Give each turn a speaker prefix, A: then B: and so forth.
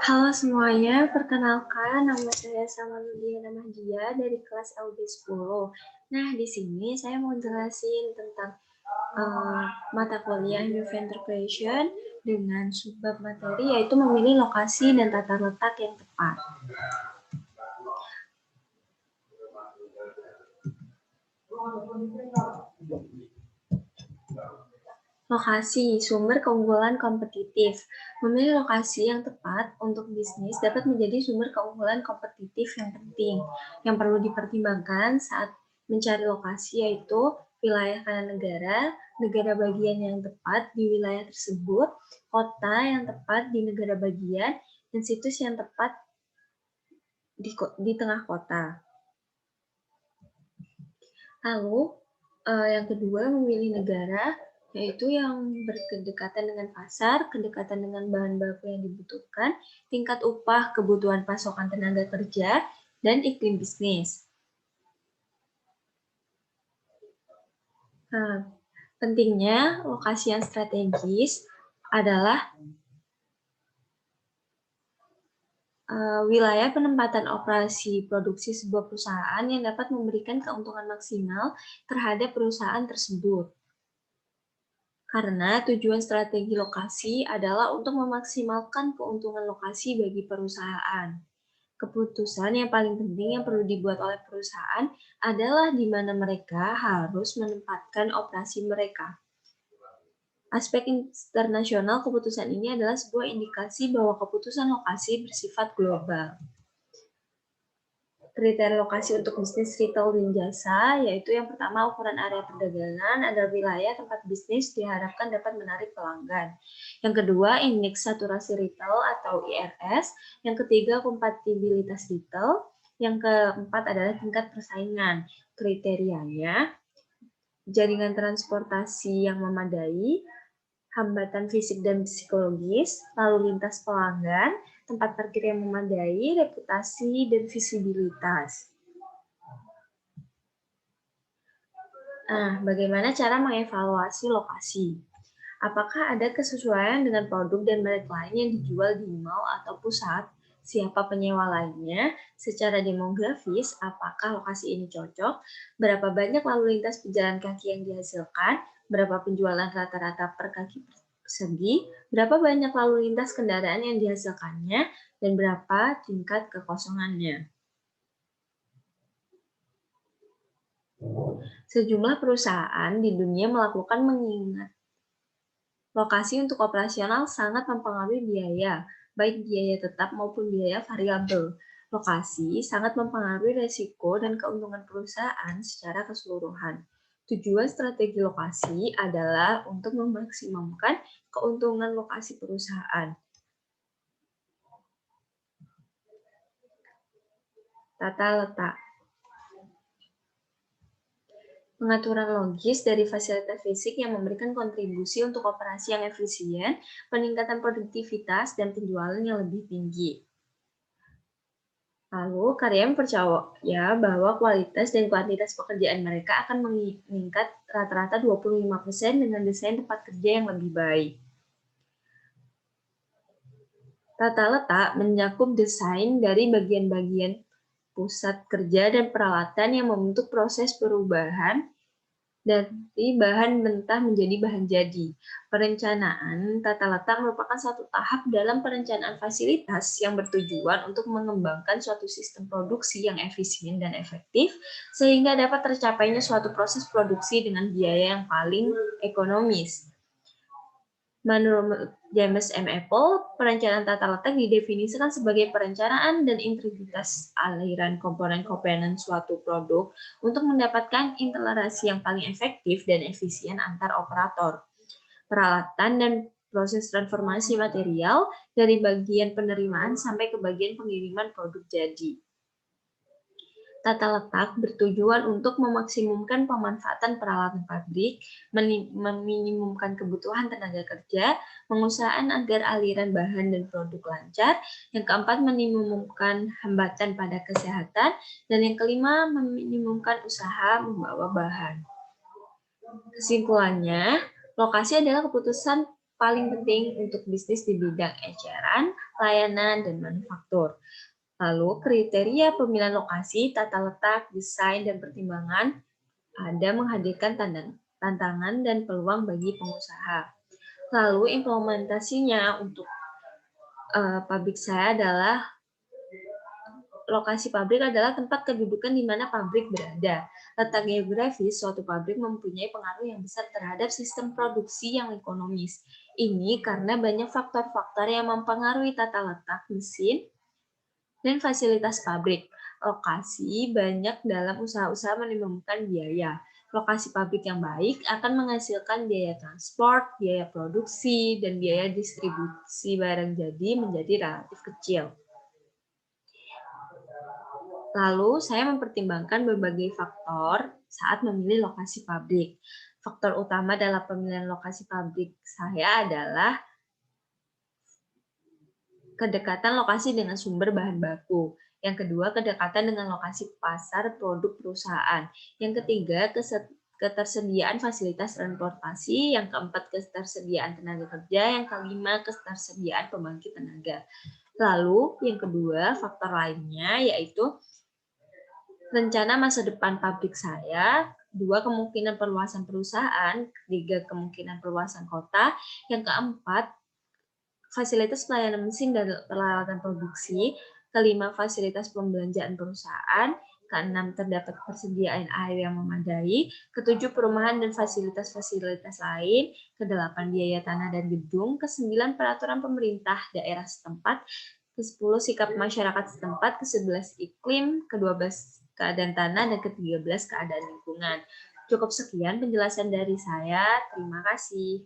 A: Halo semuanya, perkenalkan nama saya Samaludiana Mahdia dari kelas LB 10. Nah, di sini saya mau jelasin tentang mata kuliah New Venture Creation dengan subbab materi yaitu memilih lokasi dan tata letak yang tepat. Lokasi, sumber keunggulan kompetitif. Memilih lokasi yang tepat untuk bisnis dapat menjadi sumber keunggulan kompetitif yang penting. Yang perlu dipertimbangkan saat mencari lokasi yaitu wilayah kanan negara, negara bagian yang tepat di wilayah tersebut, kota yang tepat di negara bagian, dan situs yang tepat di tengah kota. Lalu, yang kedua, memilih negara, yaitu yang berdekatan dengan pasar, kedekatan dengan bahan baku yang dibutuhkan, tingkat upah, kebutuhan pasokan tenaga kerja, dan iklim bisnis. Nah, pentingnya lokasi yang strategis adalah wilayah penempatan operasi produksi sebuah perusahaan yang dapat memberikan keuntungan maksimal terhadap perusahaan tersebut. Karena tujuan strategi lokasi adalah untuk memaksimalkan keuntungan lokasi bagi perusahaan. Keputusan yang paling penting yang perlu dibuat oleh perusahaan adalah di mana mereka harus menempatkan operasi mereka. Aspek internasional keputusan ini adalah sebuah indikasi bahwa keputusan lokasi bersifat global. Kriteria lokasi untuk bisnis retail dan jasa, yaitu yang pertama ukuran area perdagangan adalah wilayah tempat bisnis diharapkan dapat menarik pelanggan. Yang kedua, indeks saturasi retail atau IRS. Yang ketiga, kompatibilitas retail. Yang keempat adalah tingkat persaingan. Kriterianya, jaringan transportasi yang memadai, hambatan fisik dan psikologis, lalu lintas pelanggan, tempat parkir yang memadai, reputasi, dan visibilitas. Nah, bagaimana cara mengevaluasi lokasi? Apakah ada kesesuaian dengan produk dan merek lain yang dijual di mall atau pusat? Siapa penyewa lainnya? Secara demografis, apakah lokasi ini cocok? Berapa banyak lalu lintas pejalan kaki yang dihasilkan? Berapa penjualan rata-rata per kaki persegi? Berapa banyak lalu lintas kendaraan yang dihasilkannya? Dan berapa tingkat kekosongannya? Sejumlah perusahaan di dunia melakukan mengingat lokasi untuk operasional sangat mempengaruhi biaya, baik biaya tetap maupun biaya variabel. Lokasi sangat mempengaruhi resiko dan keuntungan perusahaan secara keseluruhan. Tujuan strategi lokasi adalah untuk memaksimalkan keuntungan lokasi perusahaan. Tata letak. Pengaturan logis dari fasilitas fisik yang memberikan kontribusi untuk operasi yang efisien, peningkatan produktivitas, dan penjualan yang lebih tinggi. Lalu, karyawan percaya bahwa kualitas dan kuantitas pekerjaan mereka akan meningkat rata-rata 25% dengan desain tempat kerja yang lebih baik. Tata letak mencakup desain dari bagian-bagian pusat kerja dan peralatan yang membentuk proses perubahan dari bahan mentah menjadi bahan jadi. Perencanaan tata letak merupakan satu tahap dalam perencanaan fasilitas yang bertujuan untuk mengembangkan suatu sistem produksi yang efisien dan efektif sehingga dapat tercapainya suatu proses produksi dengan biaya yang paling ekonomis. Menurut James M. Apple, perencanaan tata letak didefinisikan sebagai perencanaan dan integritas aliran komponen-komponen suatu produk untuk mendapatkan integrasi yang paling efektif dan efisien antar operator, peralatan, dan proses transformasi material dari bagian penerimaan sampai ke bagian pengiriman produk jadi. Tata letak bertujuan untuk memaksimumkan pemanfaatan peralatan pabrik, meminimumkan kebutuhan tenaga kerja, mengusahakan agar aliran bahan dan produk lancar, yang keempat meminimumkan hambatan pada kesehatan, dan yang kelima meminimumkan usaha membawa bahan. Kesimpulannya, lokasi adalah keputusan paling penting untuk bisnis di bidang eceran, layanan, dan manufaktur. Lalu, kriteria pemilihan lokasi, tata letak, desain, dan pertimbangan ada menghadirkan tantangan dan peluang bagi pengusaha. Lalu, implementasinya untuk pabrik saya adalah lokasi pabrik adalah tempat kedudukan di mana pabrik berada. Letak geografis suatu pabrik mempunyai pengaruh yang besar terhadap sistem produksi yang ekonomis. Ini karena banyak faktor-faktor yang mempengaruhi tata letak mesin dan fasilitas pabrik. Lokasi banyak dalam usaha-usaha menimbulkan biaya. Lokasi pabrik yang baik akan menghasilkan biaya transport, biaya produksi, dan biaya distribusi barang jadi menjadi relatif kecil. Lalu, saya mempertimbangkan berbagai faktor saat memilih lokasi pabrik. Faktor utama dalam pemilihan lokasi pabrik saya adalah kedekatan lokasi dengan sumber bahan baku. Yang kedua, kedekatan dengan lokasi pasar produk perusahaan. Yang ketiga, ketersediaan fasilitas transportasi. Yang keempat, ketersediaan tenaga kerja. Yang kelima, ketersediaan pembangkit tenaga. Lalu, yang kedua, faktor lainnya yaitu rencana masa depan pabrik saya, 2 kemungkinan perluasan perusahaan, 3 kemungkinan perluasan kota, yang keempat fasilitas pelayanan mesin dan peralatan produksi, kelima fasilitas pembelanjaan perusahaan, keenam terdapat persediaan air yang memadai, ketujuh perumahan dan fasilitas-fasilitas lain, kedelapan biaya tanah dan gedung, kesembilan peraturan pemerintah daerah setempat, ke-10 sikap masyarakat setempat, ke-11 iklim, ke-12 keadaan tanah, dan ke-13 keadaan lingkungan. Cukup sekian penjelasan dari saya. Terima kasih.